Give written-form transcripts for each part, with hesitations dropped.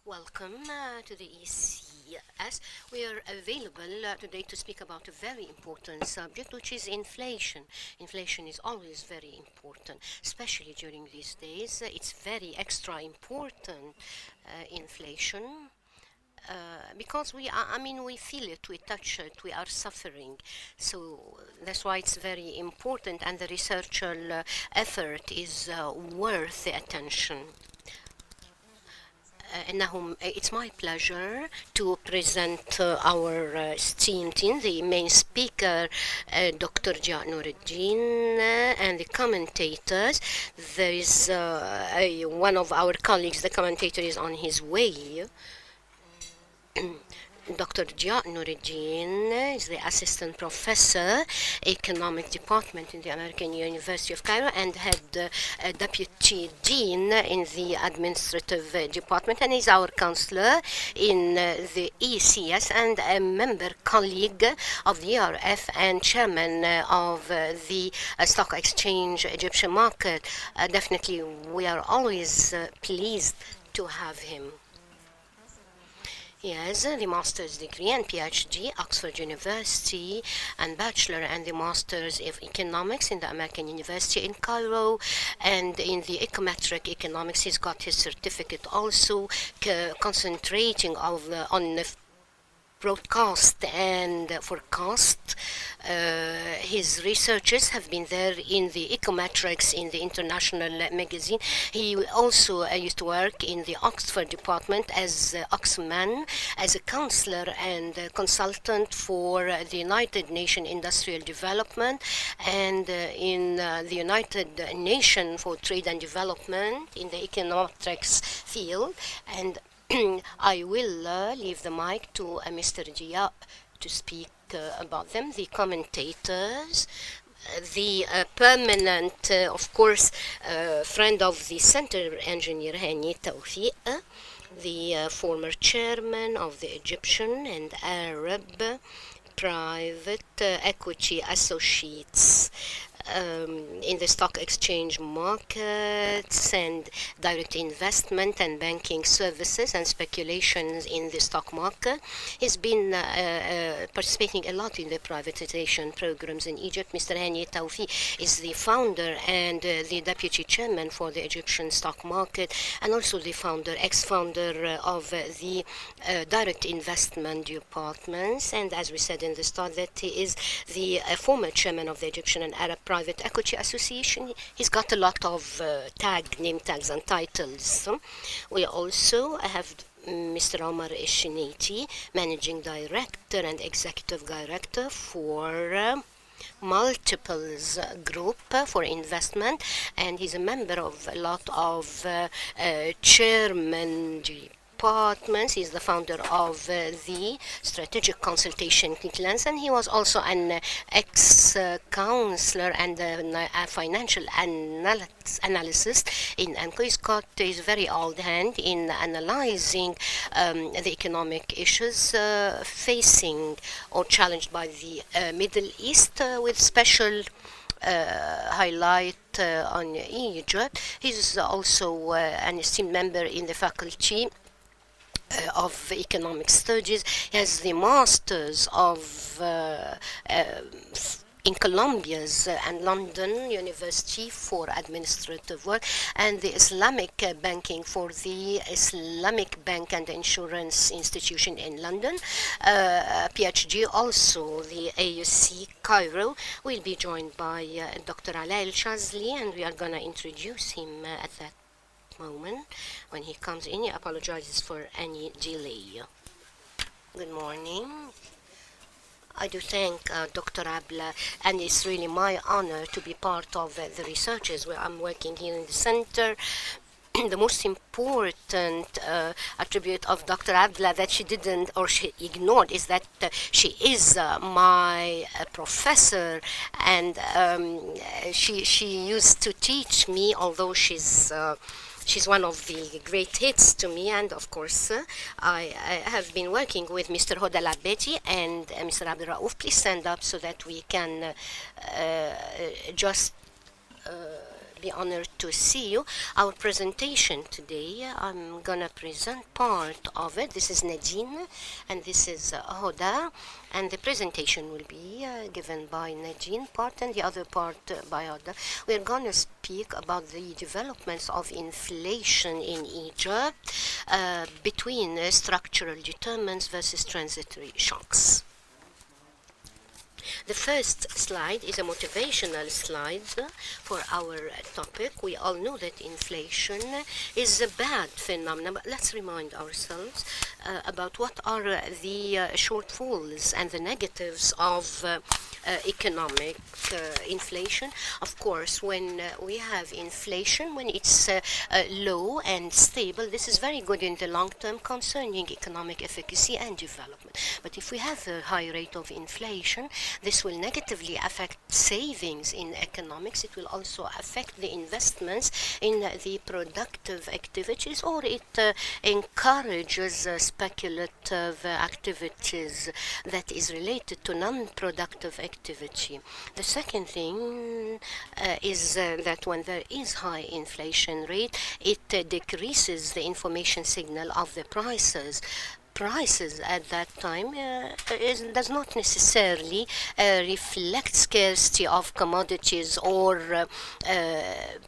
Welcome to the ECES. We are available today to speak about a very important subject, which is inflation. Inflation is always very important, especially during these days. It's very extra important, inflation. Because we feel it, we touch it, we are suffering. So that's why it's very important, and the researcher effort is worth the attention. It's my pleasure to present our esteemed team, the main speaker, Dr. Noureldin, and the commentators. There is one of our colleagues, the commentator is on his way. Dr. Diaa Noureldin is the assistant professor, economic department in the American University of Cairo, and head deputy dean in the administrative department, and is our counselor in the ECES and a member colleague of the ERF and chairman of the stock exchange Egyptian market. Definitely, we are always pleased to have him. He has the master's degree and PhD, Oxford University, and bachelor and the master's of economics in the American University in Cairo, and in the econometric economics he's got his certificate also, concentrating on broadcast and forecast. His researches have been there in the Econometrics in the international magazine. He also used to work in the Oxford department as Oxman, as a counselor and consultant for the United Nations Industrial Development, and in the United Nations for Trade and Development in the econometrics field. And I will leave the mic to Mr. Diaa to speak about them, the commentators, the permanent, of course, friend of the center, engineer Hani Tawfiq, the former chairman of the Egyptian and Arab private equity associates in the stock exchange markets, and direct investment and banking services and speculations in the stock market. He's been participating a lot in the privatization programs in Egypt. Mr. Hani Tawfiq is the founder and the deputy chairman for the Egyptian stock market, and also the ex-founder of the direct investment departments. And as we said in the start, that he is the former chairman of the Egyptian and Arab Private Equity Association. He's got a lot of name tags and titles. We also have Mr. Omar Eshinati, Managing Director and Executive Director for Multiples Group for Investment, and he's a member of a lot of chairman departments. He's the founder of the Strategic Consultation Clans, and he was also an ex-counselor and a financial analyst in AMCO. He's got his very old hand in analyzing the economic issues facing or challenged by the Middle East, with special highlight on Egypt. He's also an esteemed member in the faculty of economic studies. He has the masters of in Columbia's and London University for administrative work, and the Islamic banking for the Islamic Bank and Insurance Institution in London. PhD also the AUC Cairo. We'll be joined by Dr. Ala El Shazli, and we are going to introduce him at that moment. When he comes in, he apologizes for any delay. Good morning. I do thank Dr. Abla, and it's really my honor to be part of the researchers where I'm working here in the center. The most important attribute of Dr. Abdullah that she didn't, or she ignored, is that she is my professor, and she used to teach me, although she's one of the great hits to me. And of course, I have been working with Mr. Hoda Labeti and Mr. Abdelraouf. Please stand up so that we can just be honored to see you. Our presentation today, I'm gonna present part of it. This is Nadine, and this is Hoda, and the presentation will be given by Nadine part, and the other part by Hoda. We're gonna speak about the developments of inflation in Egypt between structural determinants versus transitory shocks. The first slide is a motivational slide for our topic. We all know that inflation is a bad phenomenon, but let's remind ourselves about what are the shortfalls and the negatives of economic inflation. Of course, when we have inflation, when it's low and stable, this is very good in the long term concerning economic efficacy and development. But if we have a high rate of inflation, this will negatively affect savings in economics. It will also affect the investments in the productive activities, or it encourages speculative activities that is related to non-productive activity. The second thing is that when there is high inflation rate, it decreases the information signal of the prices. Prices at that time does not necessarily reflect scarcity of commodities or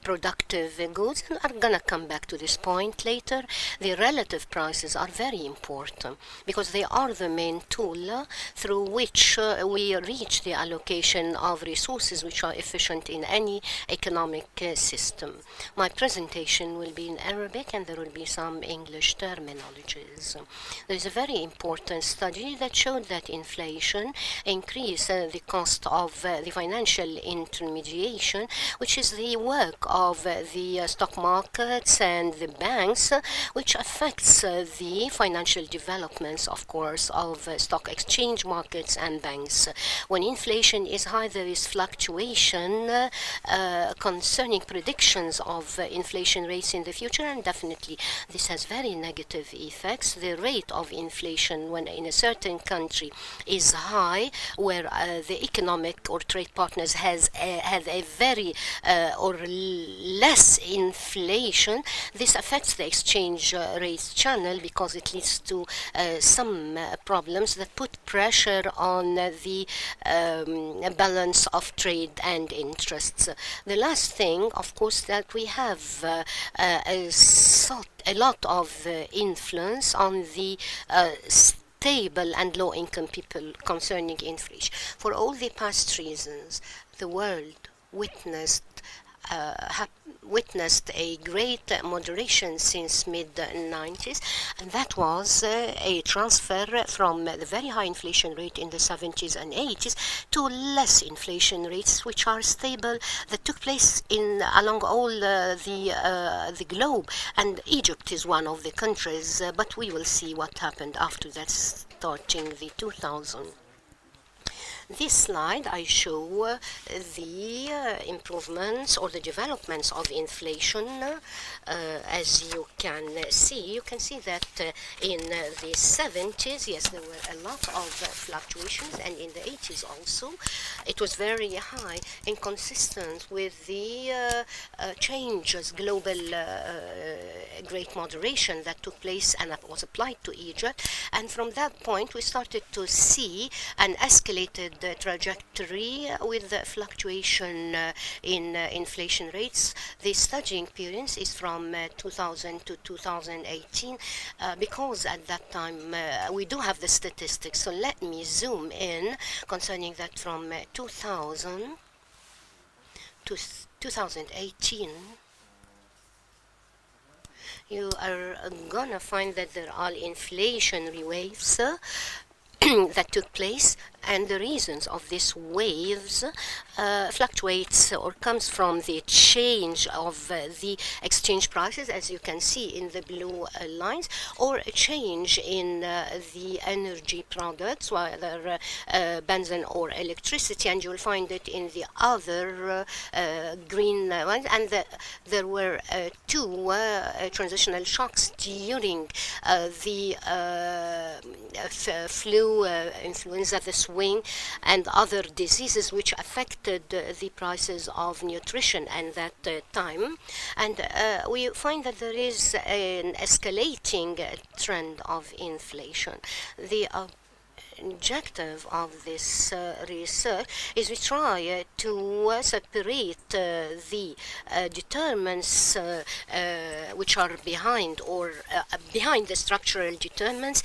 productive goods, and I'm gonna come back to this point later. The relative prices are very important because they are the main tool through which we reach the allocation of resources which are efficient in any economic system. My presentation will be in Arabic and there will be some English terminologies. There is a very important study that showed that inflation increased the cost of the financial intermediation, which is the work of the stock markets and the banks, which affects the financial developments, of course, of stock exchange markets and banks. When inflation is high, there is fluctuation concerning predictions of inflation rates in the future, and definitely this has very negative effects. The rate of inflation when in a certain country is high, where the economic or trade partners have a very or less inflation, this affects the exchange rates channel because it leads to some problems that put pressure on the balance of trade and interests. The last thing, of course, that we have a lot of influence on the stable and low-income people concerning inflation. For all the past reasons, the world witnessed a great moderation since mid-90s, and that was a transfer from the very high inflation rate in the 70s and 80s to less inflation rates, which are stable, that took place along all the globe, and Egypt is one of the countries, but we will see what happened after that, starting the 2000s. This slide, I show the improvements or the developments of inflation. As you can see that in the 70s, yes, there were a lot of fluctuations, and in the 80s also, it was very high, inconsistent with the changes, global great moderation that took place and was applied to Egypt. And from that point, we started to see an escalated trajectory with the fluctuation in inflation rates. The studying period is from 2000 to 2018 because at that time we do have the statistics. So let me zoom in concerning that from 2000 to 2018. You are gonna find that there are inflationary waves that took place, and the reasons of these waves fluctuates or comes from the change of the exchange prices, as you can see in the blue lines, or a change in the energy products, whether benzene or electricity, and you'll find it in the other green ones. And there were two transitional shocks during the flu influenza, this swallowing, and other diseases which affected the prices of nutrition at that time. And we find that there is an escalating trend of inflation. The objective of this research is we try to separate the determinants which are behind the structural determinants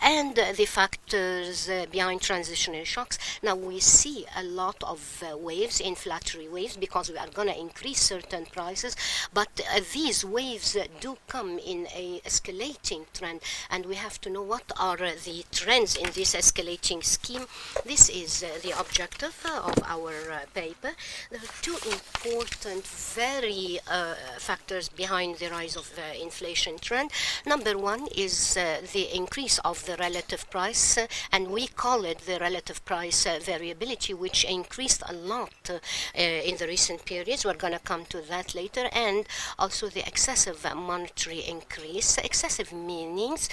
and the factors behind transitional shocks. Now we see a lot of waves, inflationary waves, because we are going to increase certain prices, but these waves do come in a escalating trend, and we have to know what are the trends in this escalating scheme. This is the objective of our paper. There are two important factors behind the rise of inflation trend. Number one is the increase of the relative price, and we call it the relative price variability, which increased a lot in the recent periods. We're going to come to that later. And also the excessive monetary increase. Excessive meanings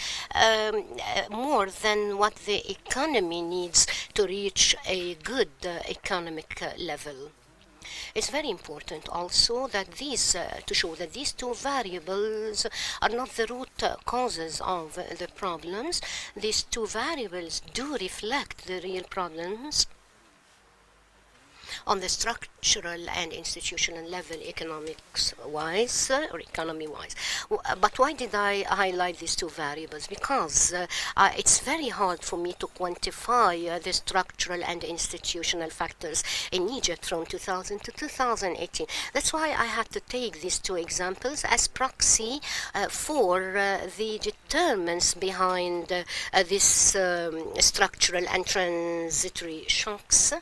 more than what the economy needs to reach a good economic level. It's very important also that to show that these two variables are not the root causes of the problems. These two variables do reflect the real problems on the structural and institutional level, economics-wise or economy-wise. But why did I highlight these two variables? Because it's very hard for me to quantify the structural and institutional factors in Egypt from 2000 to 2018. That's why I had to take these two examples as proxy for the determinants behind this structural and transitory shocks.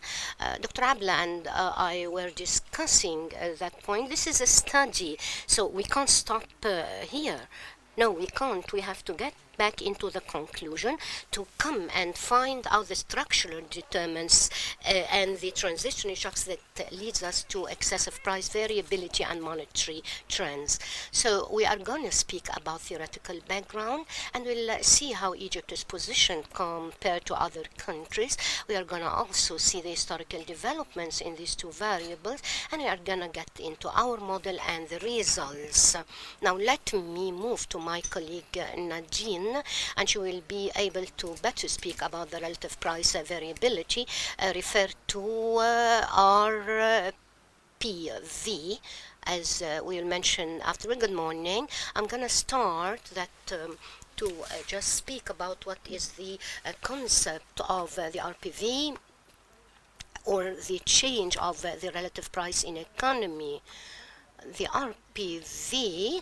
Dr. Abla and I were discussing that point. This is a study, so we can't stop here. No, we can't. We have to get back into the conclusion to come and find out the structural determinants and the transitional shocks that leads us to excessive price variability and monetary trends. So we are going to speak about theoretical background, and we'll see how Egypt is positioned compared to other countries. We are going to also see the historical developments in these two variables, and we are going to get into our model and the results. Now let me move to my colleague Nadine, and she will be able to better speak about the relative price variability referred to RPV, as we'll mention after. Good morning. I'm going to start that to just speak about what is the concept of the RPV, or the change of the relative price in economy. The RPV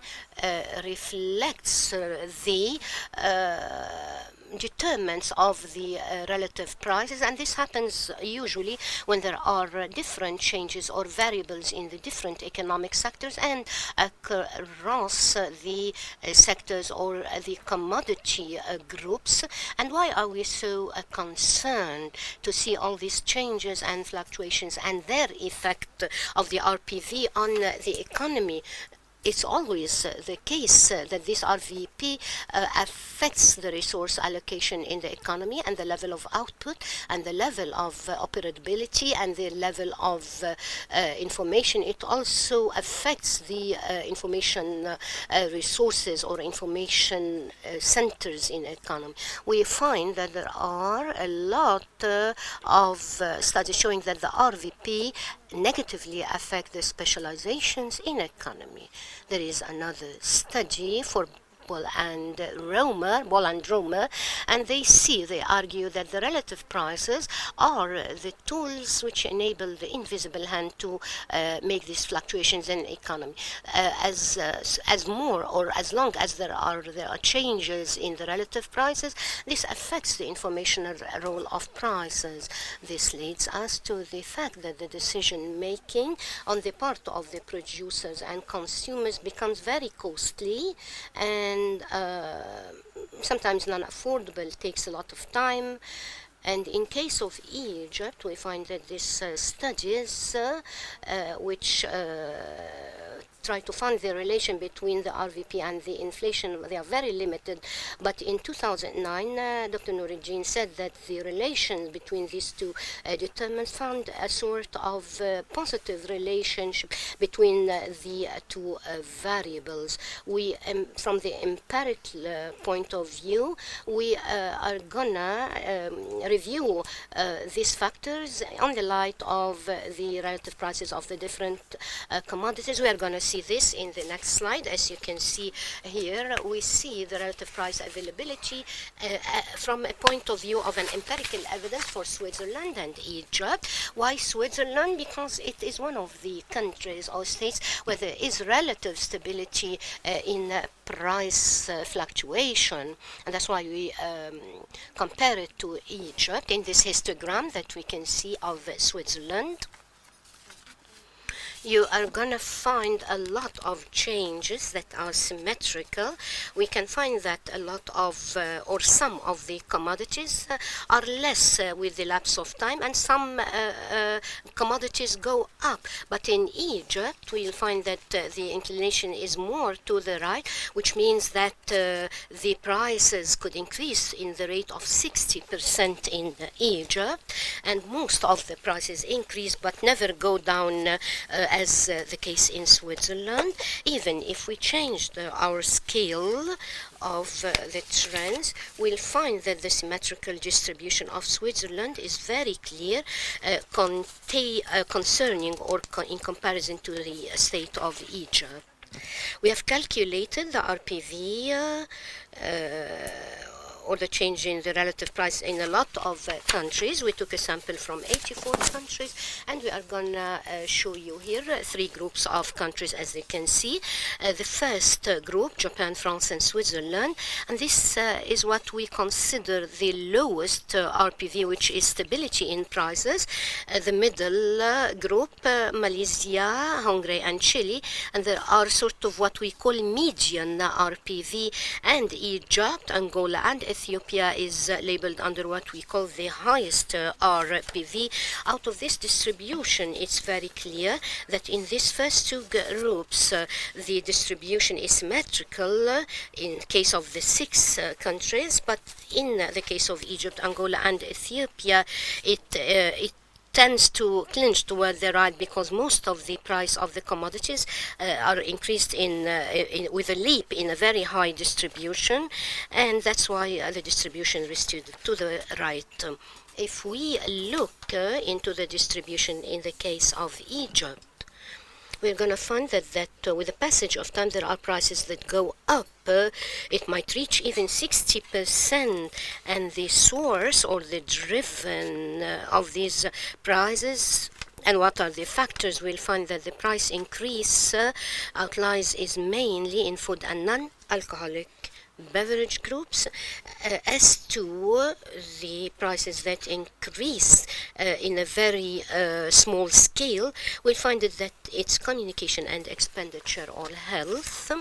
reflects the determinants of the relative prices, and this happens usually when there are different changes or variables in the different economic sectors and across the sectors or the commodity groups. And why are we so concerned to see all these changes and fluctuations and their effect of the RPV on the economy? It's always the case that this RVP affects the resource allocation in the economy and the level of output and the level of operability and the level of information. It also affects the information resources or information centers in the economy. We find that there are a lot of studies showing that the RVP negatively affect the specializations in economy. There is another study for Boll and Romer, and they argue that the relative prices are the tools which enable the invisible hand to make these fluctuations in the economy. As more or as long as there are changes in the relative prices, this affects the informational role of prices. This leads us to the fact that the decision making on the part of the producers and consumers becomes very costly and sometimes non-affordable, takes a lot of time. And in case of Egypt, we find that these studies which try to find the relation between the RVP and the inflation. They are very limited. But in 2009, Dr. Noureldin said that the relation between these two determinants found a sort of positive relationship between the two variables. We, from the empirical point of view, we are gonna review these factors on the light of the relative prices of the different commodities. We are going to see this in the next slide. As you can see here, we see the relative price availability from a point of view of an empirical evidence for Switzerland and Egypt. Why Switzerland? Because it is one of the countries or states where there is relative stability in price fluctuation, and that's why we compare it to Egypt in this histogram that we can see of Switzerland. You are going to find a lot of changes that are symmetrical. We can find that a lot of, or some of the commodities are less with the lapse of time, and some commodities go up. But in Egypt, we'll find that the inclination is more to the right, which means that the prices could increase in the rate of 60% in Egypt, and most of the prices increase but never go down as the case in Switzerland. Even if we changed our scale of the trends, we'll find that the symmetrical distribution of Switzerland is very clear concerning or in comparison to the state of Egypt. We have calculated the RPV or the change in the relative price in a lot of countries. We took a sample from 84 countries, and we are going to show you here 3 groups of countries, as you can see. The first group, Japan, France, and Switzerland, and this is what we consider the lowest RPV, which is stability in prices. The middle group, Malaysia, Hungary, and Chile, and there are sort of what we call median RPV, and Egypt, Angola, and Ethiopia is labeled under what we call the highest RPV. Out of this distribution, it's very clear that in these first 2 groups, the distribution is symmetrical in case of the 6 countries, but in the case of Egypt, Angola, and Ethiopia, it tends to clinch toward the right, because most of the price of the commodities are increased with a leap in a very high distribution, and that's why the distribution is to the right. If we look into the distribution in the case of Egypt, we're going to find that with the passage of time, there are prices that go up. It might reach even 60%, and the source or the driven of these prices, and what are the factors, we'll find that the price increase outlies is mainly in food and non-alcoholic beverage groups. As to the prices that increase in a very small scale, we'll find that it's communication and expenditure or health.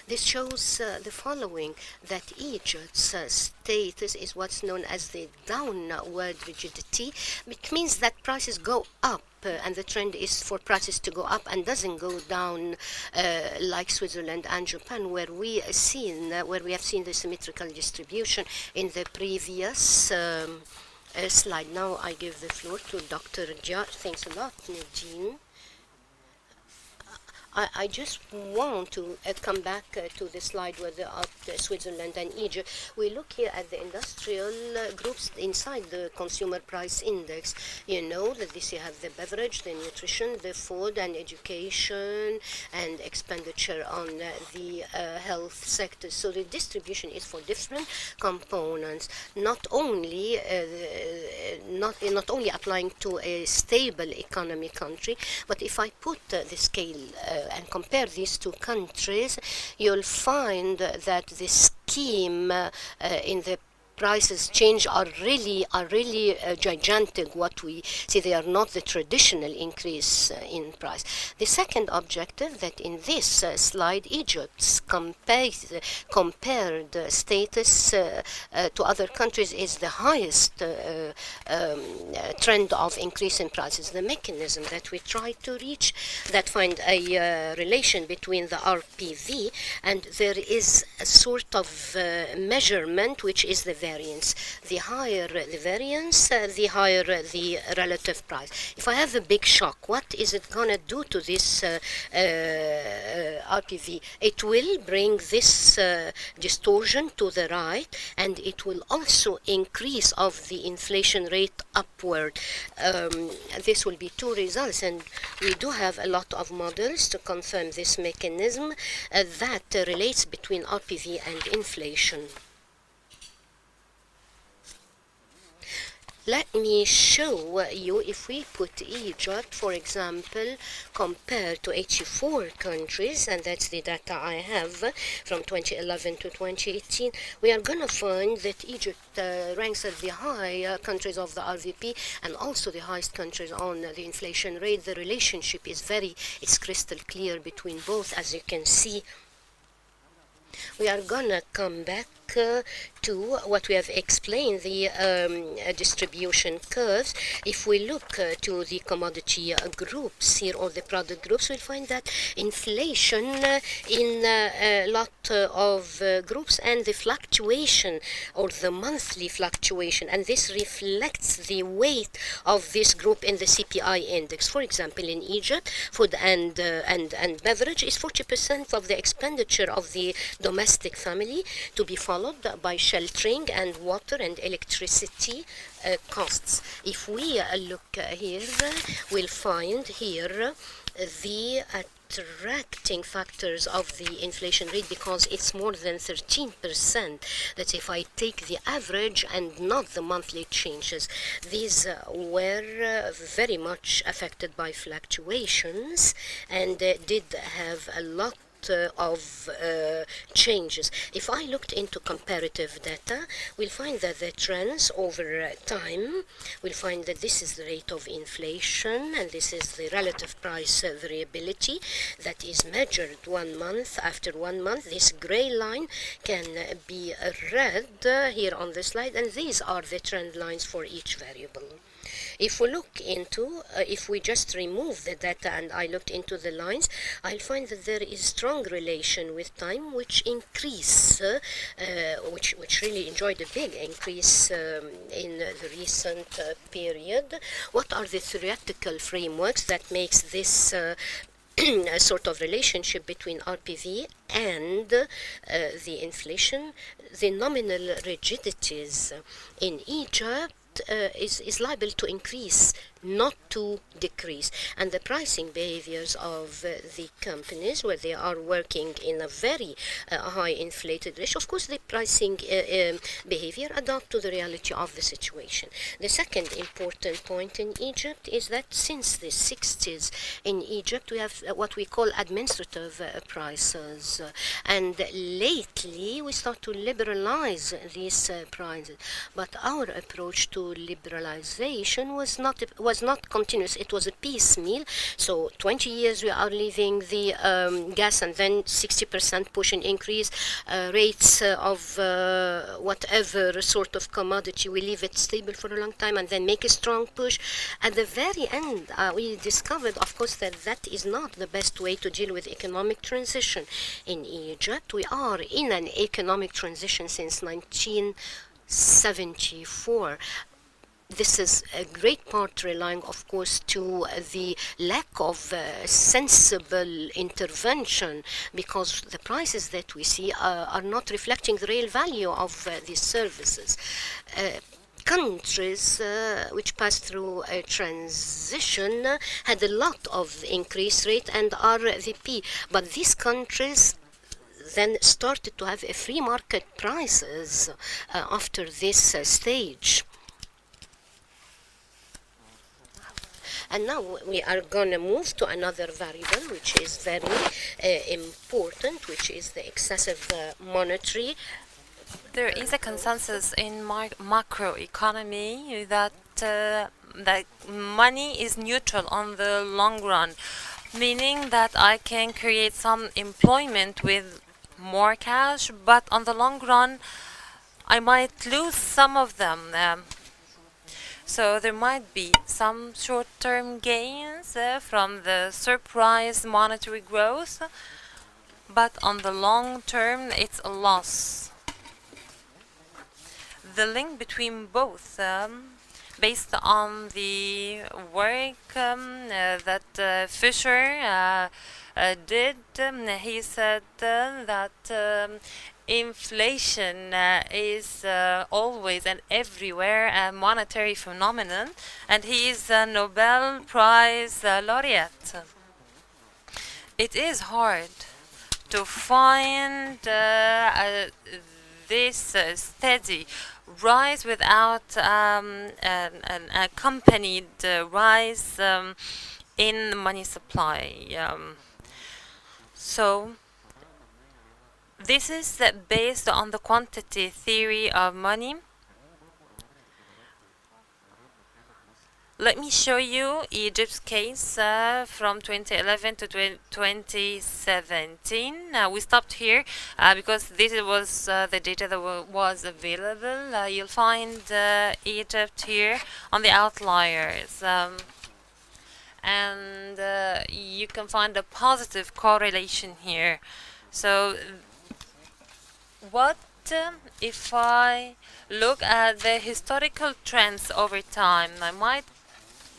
This shows the following, that Egypt's status is what's known as the downward rigidity, which means that prices go up, and the trend is for prices to go up and doesn't go down like Switzerland and Japan, where we have seen the symmetrical distribution in the previous slide. Now I give the floor to Dr. Diaa. Thanks a lot, Nadine. I just want to come back to the slide where there are Switzerland and Egypt. We look here at the industrial groups inside the consumer price index. You know that this you have the beverage, the nutrition, the food and education, and expenditure on the health sector. So the distribution is for different components, not only applying to a stable economy country, but if I put the scale and compare these 2 countries, you'll find that the scheme in the prices change are really gigantic. What we see, they are not the traditional increase in price. The second objective, that in this slide Egypt's compared status to other countries is the highest trend of increase in prices. The mechanism that we try to reach, that find a relation between the RPV, and there is a sort of measurement which is the variance. The higher the variance, the higher the relative price. If I have a big shock, what is it going to do to this RPV? It will bring this distortion to the right, and it will also increase of the inflation rate upward. This will be two results, and we do have a lot of models to confirm this mechanism that relates between RPV and inflation. Let me show you, if we put Egypt, for example, compared to 84 countries, and that's the data I have from 2011 to 2018, we are going to find that Egypt ranks at the high countries of the RVP and also the highest countries on the inflation rate. The relationship is it's crystal clear between both, as you can see. We are going to come back to what we have explained, the distribution curves. If we look to the commodity groups here, or the product groups, we'll find that inflation in a lot of groups, and the fluctuation, or the monthly fluctuation, and this reflects the weight of this group in the CPI index. For example, in Egypt, food and beverage is 40% of the expenditure of the domestic family, to be followed by sheltering and water and electricity costs. If we look here, we'll find here the attracting factors of the inflation rate, because it's more than 13%. That's if I take the average and not the monthly changes. These were very much affected by fluctuations and did have a lot of changes. If I looked into comparative data, we'll find that the trends over time, we'll find that this is the rate of inflation, and this is the relative price variability that is measured 1 month after 1 month. This gray line can be read here on the slide, and these are the trend lines for each variable. If we look into, if we just remove the data and I looked into the lines, I'll find that there is strong relation with time, which increase, which really enjoyed a big increase in the recent period. What are the theoretical frameworks that makes this a sort of relationship between RPV and the inflation? The nominal rigidities in Egypt is liable to increase, not to decrease, and the pricing behaviors of the companies, where they are working in a very high inflated ratio, of course the pricing behavior adapt to the reality of the situation. The second important point in Egypt is that since the 60s in Egypt we have what we call administrative prices, and lately we start to liberalize these prices, but our approach to liberalization was not continuous. It was a piecemeal. So 20 years we are leaving the gas, and then 60% push and increase rates of whatever sort of commodity. We leave it stable for a long time and then make a strong push. At the very end, we discovered, of course, that that is not the best way to deal with economic transition. In Egypt, we are in an economic transition since 1974. This is a great part relying, of course, to the lack of sensible intervention, because the prices that we see are not reflecting the real value of these services. Countries which passed through a transition had a lot of increase rate and RVP, but these countries then started to have a free market prices after this stage. And now we are going to move to another variable which is very important, which is the excessive monetary There is a consensus in macroeconomy that money is neutral on the long run, meaning that I can create some employment with more cash, but on the long run, I might lose some of them. So there might be some short-term gains from the surprise monetary growth, but on the long term, it's a loss. The link between both, based on the work that Fisher did, he said that inflation is always and everywhere a monetary phenomenon, and he is a Nobel Prize laureate. It is hard to find this steady rise without an accompanied rise in money supply. So this is based on the quantity theory of money. Let me show you Egypt's case from 2011 to 2017. We stopped here because this was the data that was available. You'll find Egypt here on the outliers. And you can find a positive correlation here. So what if I look at the historical trends over time? I might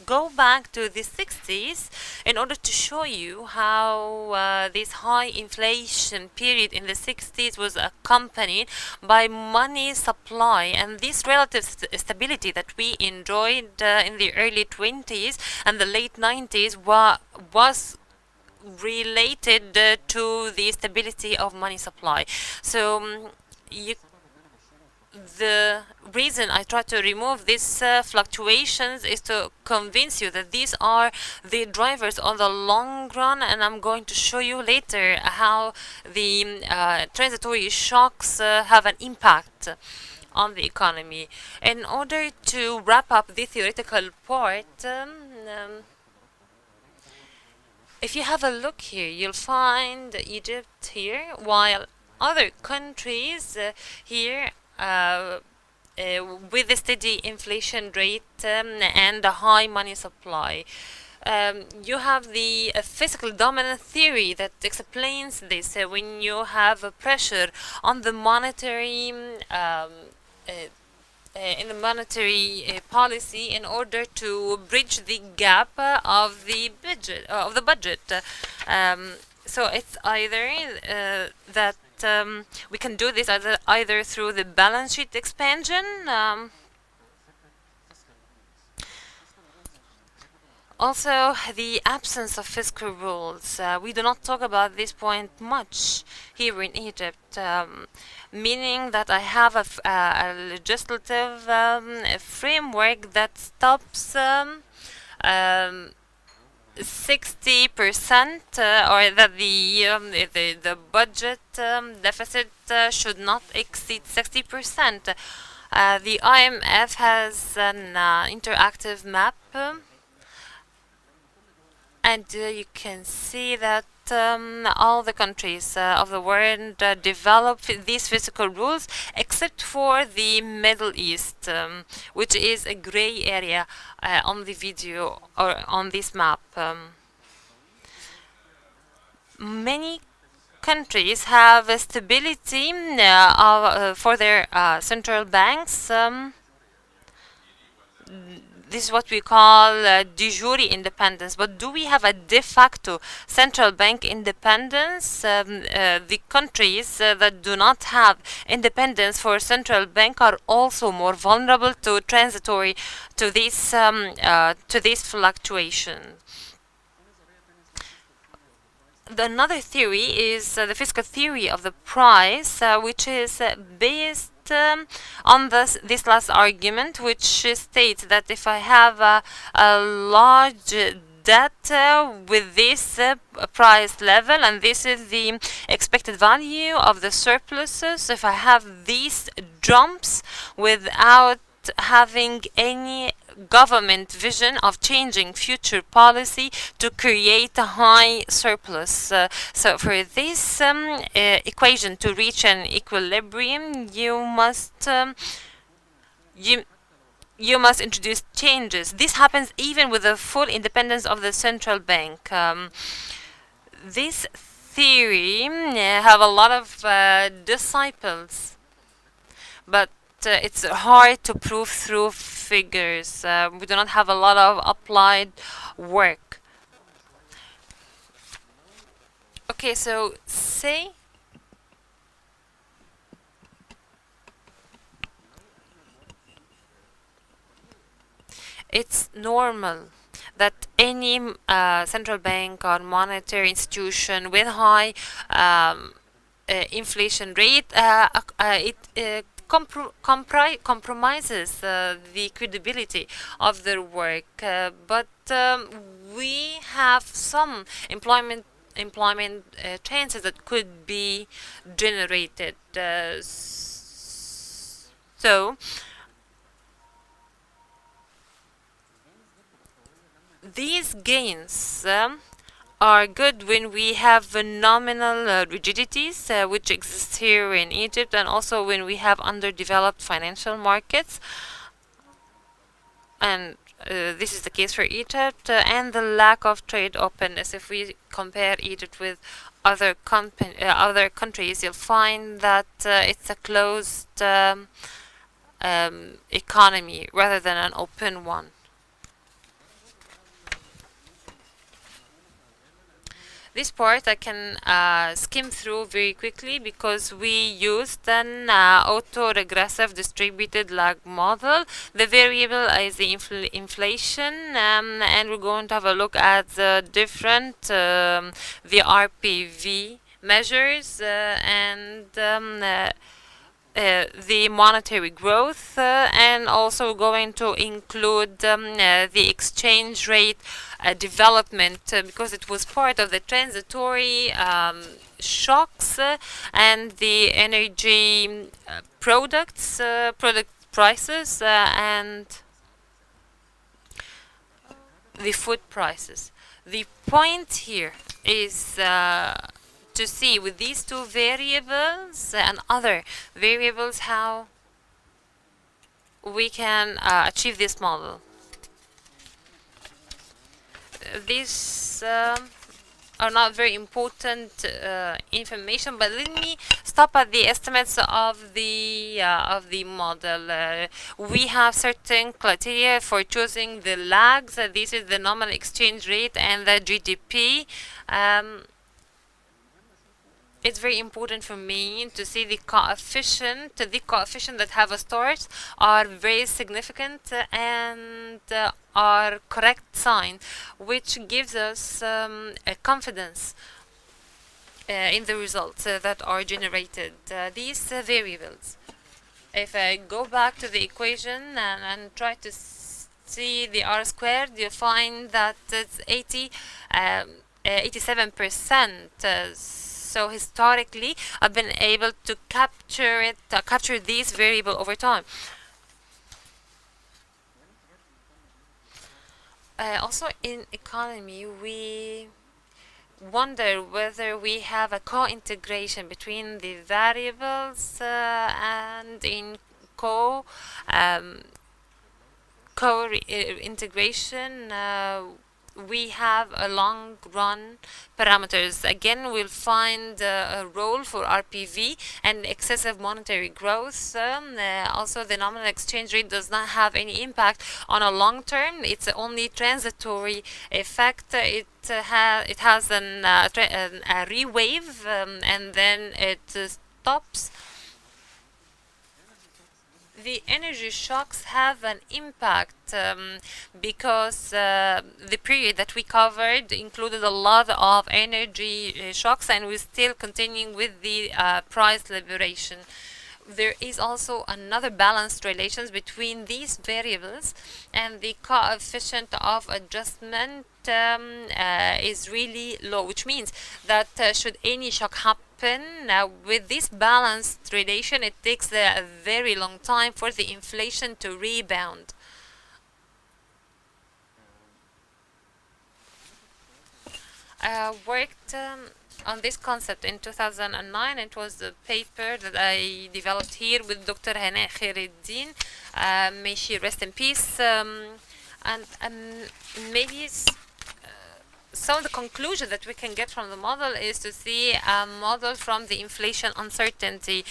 go back to the 60s in order to show you how this high inflation period in the 60s was accompanied by money supply, and this relative stability that we enjoyed in the early 20s and the late 90s was related to the stability of money supply. So the reason I try to remove these fluctuations is to convince you that these are the drivers on the long run, and I'm going to show you later how the transitory shocks have an impact on the economy. In order to wrap up the theoretical part, if you have a look here, you'll find Egypt here, while other countries here with a steady inflation rate and a high money supply. You have the fiscal dominant theory that explains this. When you have a pressure on the monetary in the monetary policy in order to bridge the gap of the budget. So it's either that we can do this either through the balance sheet expansion. Also, the absence of fiscal rules. We do not talk about this point much here in Egypt, meaning that I have a legislative framework that stops 60%, or that the budget deficit should not exceed 60%. The IMF has an interactive map. And you can see that all the countries of the world develop these physical rules, except for the Middle East, which is a gray area on the video or on this map. Many countries have a stability for their central banks. This is what we call de jure independence. But do we have a de facto central bank independence? The countries that do not have independence for central bank are also more vulnerable to transitory to this fluctuation. Another theory is the fiscal theory of the price, which is based on this last argument, which states that if I have a large debt with this price level, and this is the expected value of the surpluses. If I have these jumps without having any government vision of changing future policy to create a high surplus. So for this equation to reach an equilibrium, you must introduce changes. This happens even with the full independence of the central bank. This theory have a lot of disciples, but it's hard to prove through figures. We do not have a lot of applied work. Okay, so say it's normal that any central bank or monetary institution with high inflation rate compromises the credibility of their work, but we have some employment chances that could be generated. So these gains are good when we have nominal rigidities, which exist here in Egypt, and also when we have underdeveloped financial markets. And this is the case for Egypt, and the lack of trade openness. If we compare Egypt with other countries, you'll find that it's a closed economy rather than an open one. This part I can skim through very quickly because we used an auto-regressive distributed lag model. The variable is the inflation, and we're going to have a look at the different the RPV measures and the monetary growth, and also going to include the exchange rate development, because it was part of the transitory shocks and the energy product prices and the food prices. The point here is to see with these two variables and other variables how we can achieve this model. These are not very important information, but let me stop at the estimates of the model. We have certain criteria for choosing the lags. This is the nominal exchange rate and the GDP. It's very important for me to see the coefficient that have a stars are very significant and are correct sign, which gives us a confidence in the results that are generated. These variables, if I go back to the equation and try to see the R squared, you find that it's 87%. So historically, I've been able to capture these variable over time. Also in economy, we wonder whether we have a co-integration between the variables and in co-integration we have a long run parameters. Again, we'll find a role for RPV and excessive monetary growth. Also, the nominal exchange rate does not have any impact on a long term. It's only transitory effect. It has a re-wave and then it stops. The energy shocks have an impact because the period that we covered included a lot of energy shocks, and we're still continuing with the price liberation. there is also another balanced relations between these variables, and the coefficient of adjustment is really low, which means that should any shock happen with this balanced relation, it takes a very long time for the inflation to rebound. Worked on this concept in 2009. It was the paper that I developed here with Dr. Hana Khaireddin. May she rest in peace. And maybe some of the conclusion that we can get from the model is to see a model from the inflation uncertainty.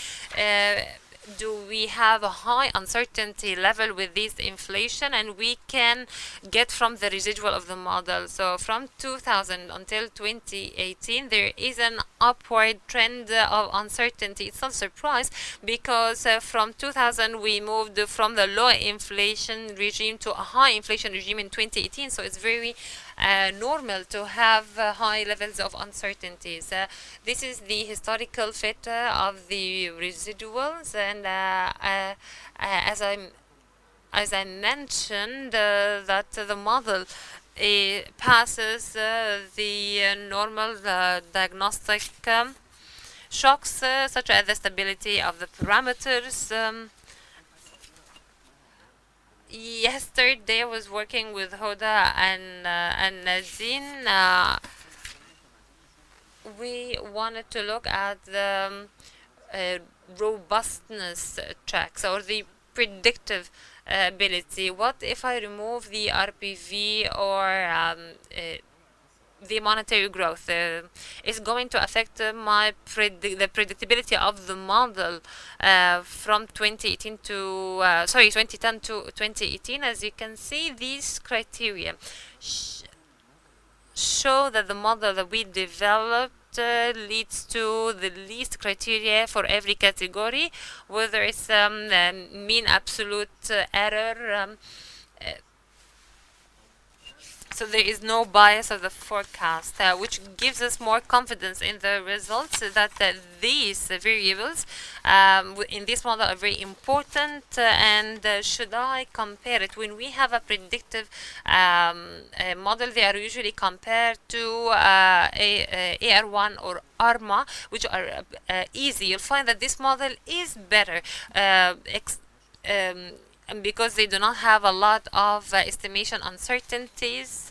Do we have a high uncertainty level with this inflation, and we can get from the residual of the model. So from 2000 until 2018 there is an upward trend of uncertainty. It's not a surprise because from 2000 we moved from the low inflation regime to a high inflation regime in 2018, so it's very normal to have high levels of uncertainties. This is the historical fit of the residuals, and as I mentioned, that the model passes the normal diagnostic shocks, such as the stability of the parameters. Yesterday I was working with Hoda and Nadine. We wanted to look at the robustness checks, or the predictive ability. What if I remove the RPV or the monetary growth? Is going to affect the predictability of the model from 2018 to 2010 to 2018. As you can see, these criteria show that the model that we developed leads to the least criteria for every category, whether it's mean absolute error. So there is no bias of the forecast, which gives us more confidence in the results that these variables in this model are very important. And should I compare it, when we have a predictive model, they are usually compared to AR1 or ARMA, which are easy. You'll find that this model is better. And because they do not have a lot of estimation uncertainties,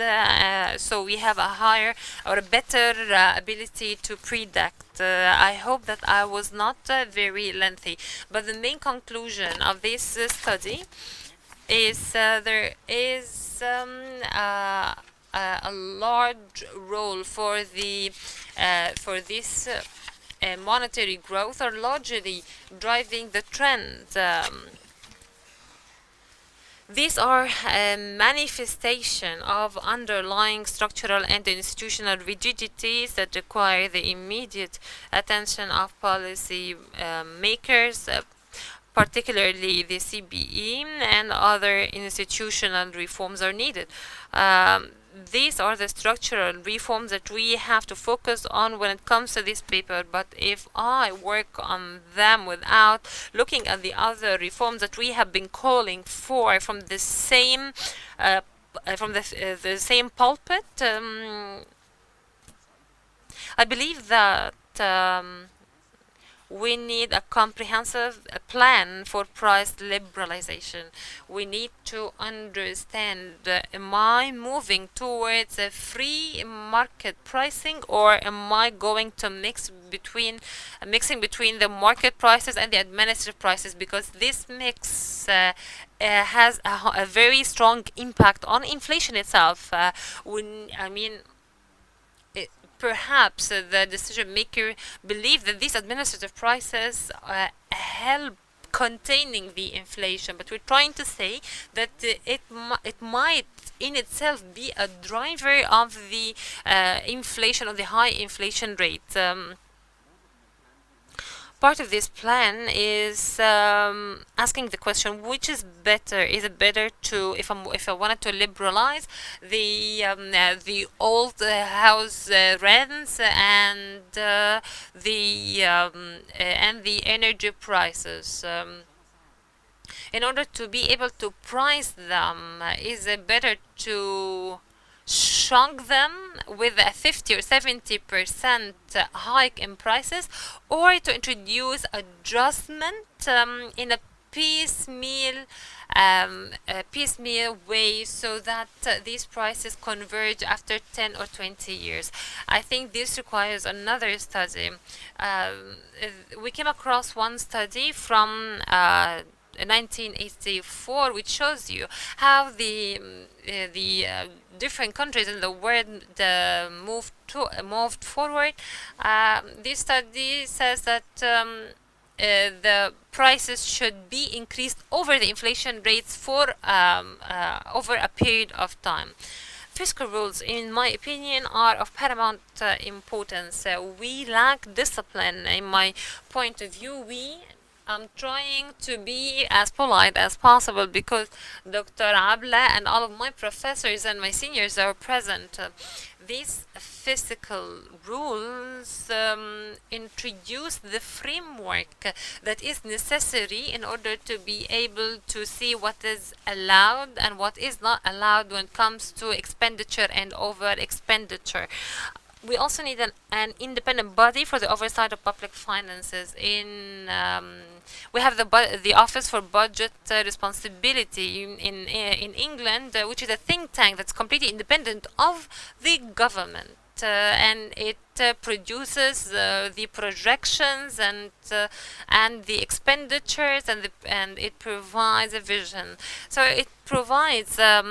so we have a higher or a better ability to predict. I hope that I was not very lengthy, but the main conclusion of this study is there is a large role for the for this monetary growth, or largely driving the trend. These are a manifestation of underlying structural and institutional rigidities that require the immediate attention of policy makers, particularly the CBE, and other institutional reforms are needed. These are the structural reforms that we have to focus on when it comes to this paper. But if I work on them without looking at the other reforms that we have been calling for from the same same pulpit, I believe that we need a comprehensive plan for price liberalization. We need to understand, am I moving towards a free market pricing, or am I going to mixing between the market prices and the administrative prices? Because this mix has a very strong impact on inflation itself. Perhaps the decision maker believe that these administrative prices help containing the inflation, but we're trying to say that it might in itself be a driver of the inflation, of the high inflation rate. part of this plan is asking the question, which is better? Is it better to, if I wanted to liberalize the old house rents and the energy prices? In order to be able to price them, is it better to shrunk them with a 50 or 70% hike in prices, or to introduce adjustment in a piecemeal way, so that these prices converge after 10 or 20 years. I think this requires another study. We came across one study from 1984, which shows you how the different countries in the world moved forward. This study says that the prices should be increased over the inflation rates for over a period of time. Fiscal rules, in my opinion, are of paramount importance. We lack discipline. In my point of view, I'm trying to be as polite as possible because Dr. Abla and all of my professors and my seniors are present. These fiscal rules introduce the framework that is necessary in order to be able to see what is allowed and what is not allowed when it comes to expenditure and over expenditure. We also need an independent body for the oversight of public finances. We have the Office for Budget Responsibility in England, which is a think tank that's completely independent of the government. And it produces the projections and the expenditures, and it provides a vision. So it provides a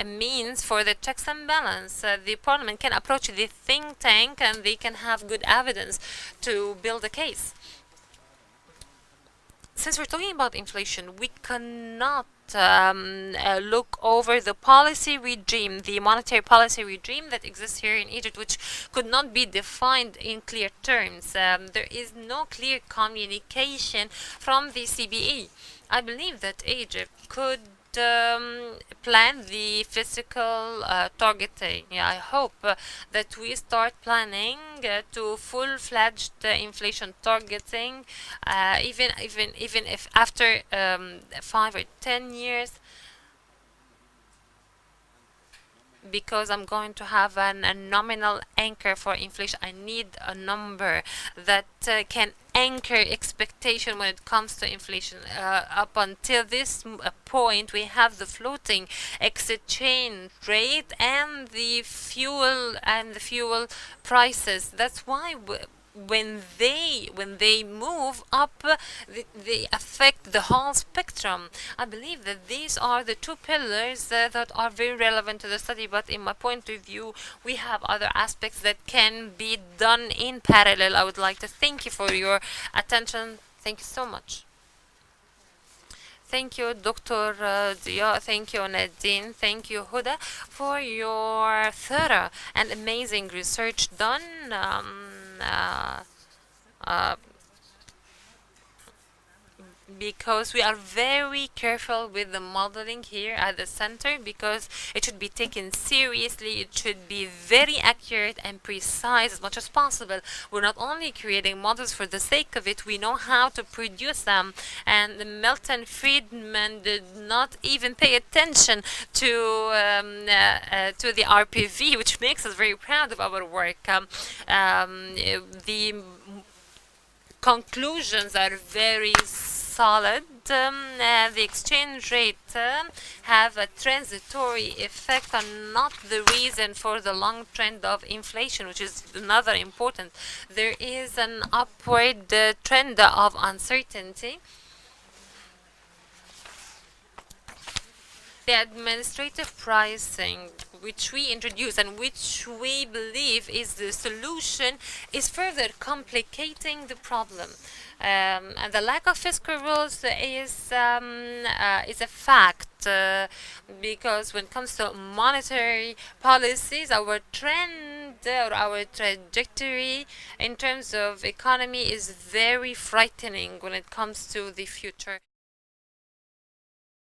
means for the checks and balance. The Parliament can approach the think tank, and they can have good evidence to build a case. Since we're talking about inflation, we cannot look over the policy regime, the monetary policy regime that exists here in Egypt, which could not be defined in clear terms. There is no clear communication from the CBE. I believe that Egypt could plan the fiscal targeting. I hope that we start planning to full-fledged inflation targeting, even if after 5 or 10 years, because I'm going to have a nominal anchor for inflation. I need a number that can anchor expectation when it comes to inflation. Up until this point, we have the floating exchange rate and the fuel prices. That's why when they move up, they affect the whole spectrum. I believe that these are the two pillars that are very relevant to the study, but in my point of view, we have other aspects that can be done in parallel. I would like to thank you for your attention. Thank you so much. Thank you, Dr. Diaa. Thank you, Nadine. Thank you, Huda, for your thorough and amazing research done. Because we are very careful with the modeling here at the center, because it should be taken seriously. It should be very accurate and precise as much as possible. We're not only creating models for the sake of it, we know how to produce them. And Milton Friedman did not even pay attention to the RPV, which makes us very proud of our work. The conclusions are very solid. The exchange rate have a transitory effect and not the reason for the long trend of inflation, which is another important. There is an upward trend of uncertainty. The administrative pricing, which we introduce and which we believe is the solution, is further complicating the problem. And the lack of fiscal rules is a fact, because when it comes to monetary policies, our trend or our trajectory in terms of economy is very frightening when it comes to the future.